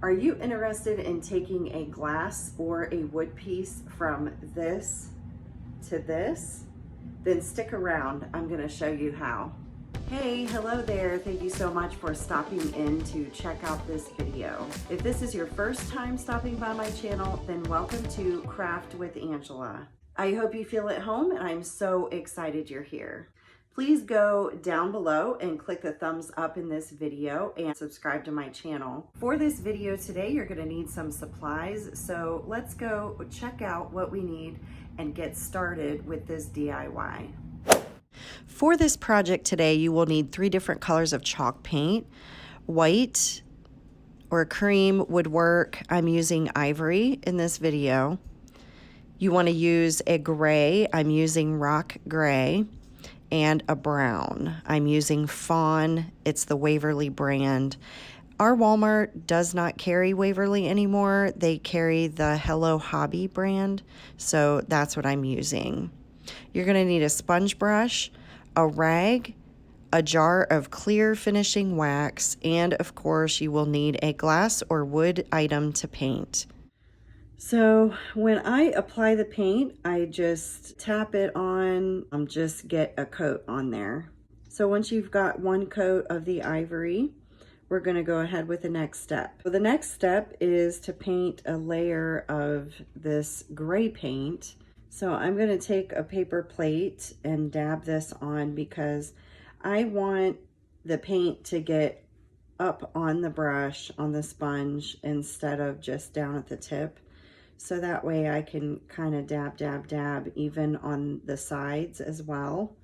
Are you interested in taking a glass or a wood piece from this to this? Then stick around, I'm gonna show you how. Hey, hello there. Thank you so much for stopping in to check out this video. If this is your first time stopping by my channel, then welcome to Craft with Angela. I hope you feel at home and I'm so excited you're here. Please go down below and click the thumbs up in this video and subscribe to my channel. For this video today, you're gonna need some supplies. So let's go check out what we need and get started with this DIY. For this project today, you will need 3 different colors of chalk paint. White or cream would work. I'm using Ivory in this video. You want to use a gray. I'm using rock gray. And a brown. I'm using Fawn. It's the Waverly brand. Our Walmart does not carry Waverly anymore. They carry the Hello Hobby brand. So that's what I'm using. You're going to need a sponge brush, a rag, a jar of clear finishing wax, and of course you will need a glass or wood item to paint. So when I apply the paint, I just tap it on, just get a coat on there. So once you've got one coat of the Ivory, we're gonna go ahead with the next step. So the next step is to paint a layer of this gray paint. So I'm gonna take a paper plate and dab this on because I want the paint to get up on the brush, on the sponge, instead of just down at the tip. So that way I can kind of dab, dab, dab even on the sides as well.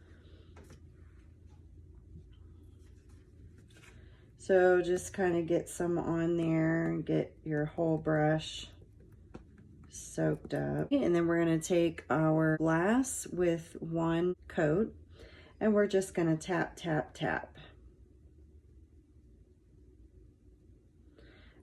So just kind of get some on there and get your whole brush soaked up. And then we're going to take our glass with one coat and we're just going to tap, tap, tap.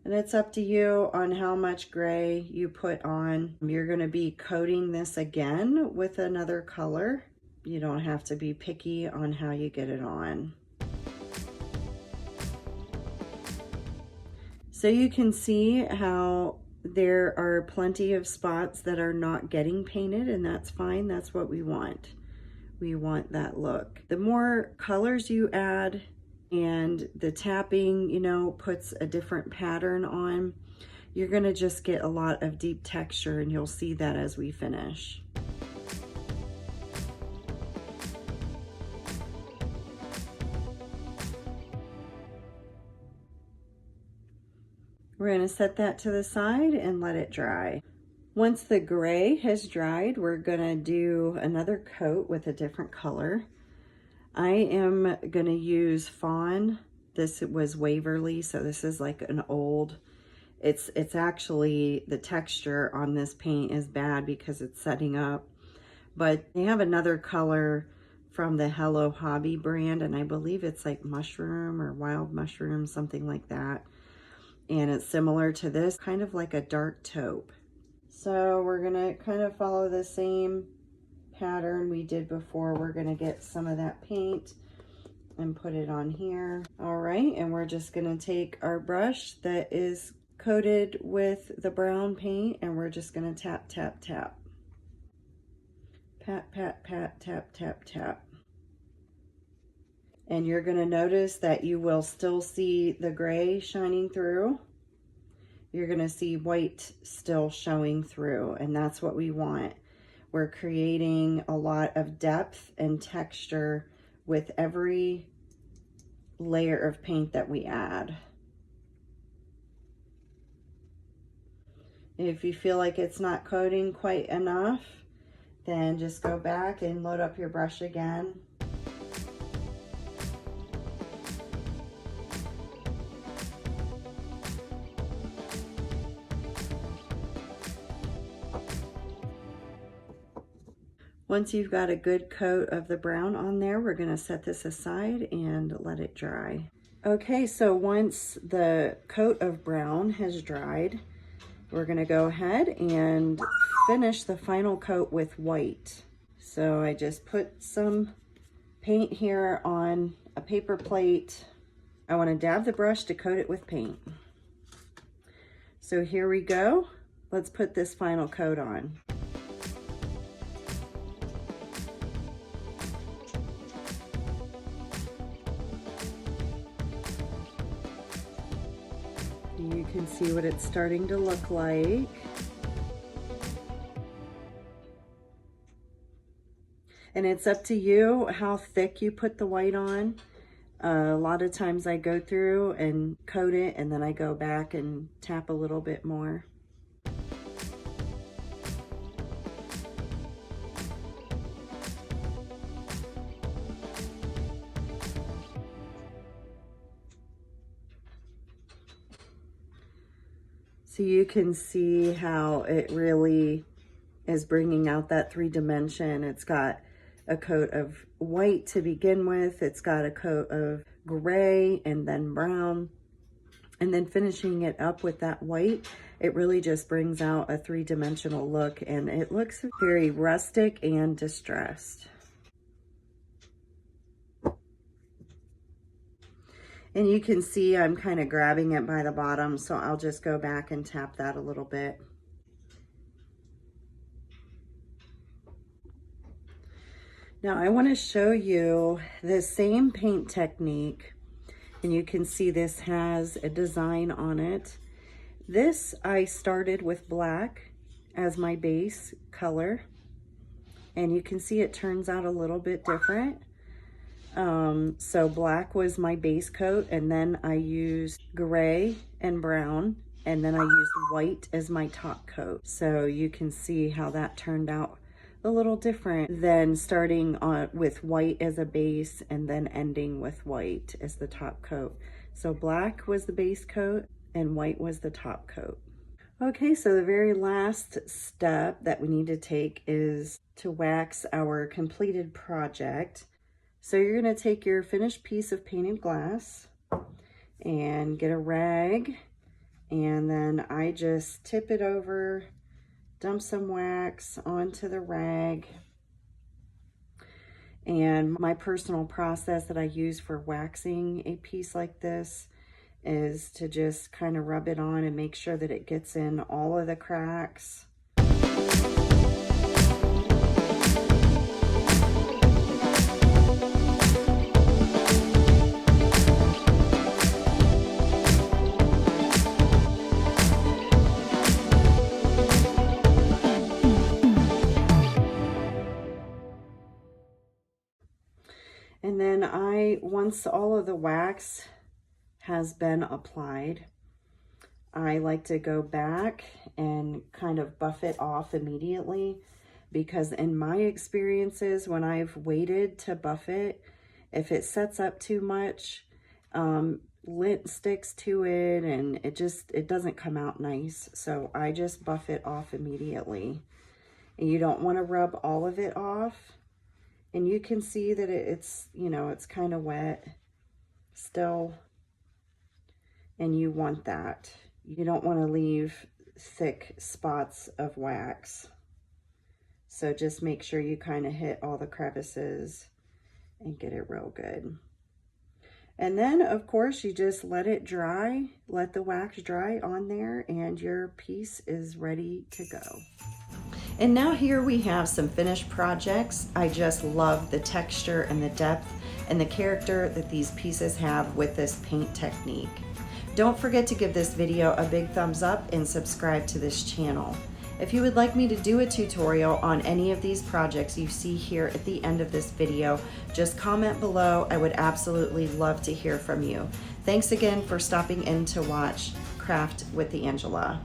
And it's up to you on how much gray you put on. You're going to be coating this again with another color. You don't have to be picky on how you get it on. So you can see how there are plenty of spots that are not getting painted, and that's fine. That's what we want. We want that look. The more colors you add, and the tapping, you know, puts a different pattern on, you're gonna just get a lot of deep texture, and you'll see that as we finish. We're gonna set that to the side and let it dry. Once the gray has dried, we're gonna do another coat with a different color. I am gonna use Fawn. This was Waverly, so this is like an old, it's actually, the texture on this paint is bad because it's setting up. But they have another color from the Hello Hobby brand, and I believe it's like mushroom or wild mushroom, something like that. And it's similar to this, kind of like a dark taupe. So we're gonna kind of follow the same pattern we did before. We're going to get some of that paint and put it on here. All right, and we're just going to take our brush that is coated with the brown paint and we're just going to tap, tap, tap. Pat, pat, pat, tap, tap, tap. And you're going to notice that you will still see the gray shining through. You're going to see white still showing through, and that's what we want. We're creating a lot of depth and texture with every layer of paint that we add. If you feel like it's not coating quite enough, then just go back and load up your brush again. Once you've got a good coat of the brown on there, we're going to set this aside and let it dry. Okay, so once the coat of brown has dried, we're going to go ahead and finish the final coat with white. So I just put some paint here on a paper plate. I want to dab the brush to coat it with paint. So here we go. Let's put this final coat on. You can see what it's starting to look like. And it's up to you how thick you put the white on. A lot of times I go through and coat it, and then I go back and tap a little bit more. So you can see how it really is bringing out that 3-dimension. It's got a coat of white to begin with. It's got a coat of gray and then brown. And then finishing it up with that white, it really just brings out a 3-dimensional look, and it looks very rustic and distressed. And you can see I'm kind of grabbing it by the bottom, so I'll just go back and tap that a little bit. Now I want to show you the same paint technique, and you can see this has a design on it. This I started with black as my base color, and you can see it turns out a little bit different. So black was my base coat, and then I used gray and brown, and then I used white as my top coat. So you can see how that turned out a little different than starting with white as a base and then ending with white as the top coat. So black was the base coat and white was the top coat. Okay, so the very last step that we need to take is to wax our completed project. So you're going to take your finished piece of painted glass and get a rag, and then I just tip it over, dump some wax onto the rag. And my personal process that I use for waxing a piece like this is to just kind of rub it on and make sure that it gets in all of the cracks. And then once all of the wax has been applied, I like to go back and kind of buff it off immediately, because in my experiences, when I've waited to buff it, if it sets up too much, lint sticks to it and it doesn't come out nice. So I just buff it off immediately. And you don't want to rub all of it off. And you can see that it's, you know, it's kind of wet still. And you want that. You don't want to leave thick spots of wax. So just make sure you kind of hit all the crevices and get it real good. And then, of course, you just let it dry, let the wax dry on there, and your piece is ready to go. And now here we have some finished projects. I just love the texture and the depth and the character that these pieces have with this paint technique. Don't forget to give this video a big thumbs up and subscribe to this channel. If you would like me to do a tutorial on any of these projects you see here at the end of this video, just comment below. I would absolutely love to hear from you. Thanks again for stopping in to watch Craft with the Angela.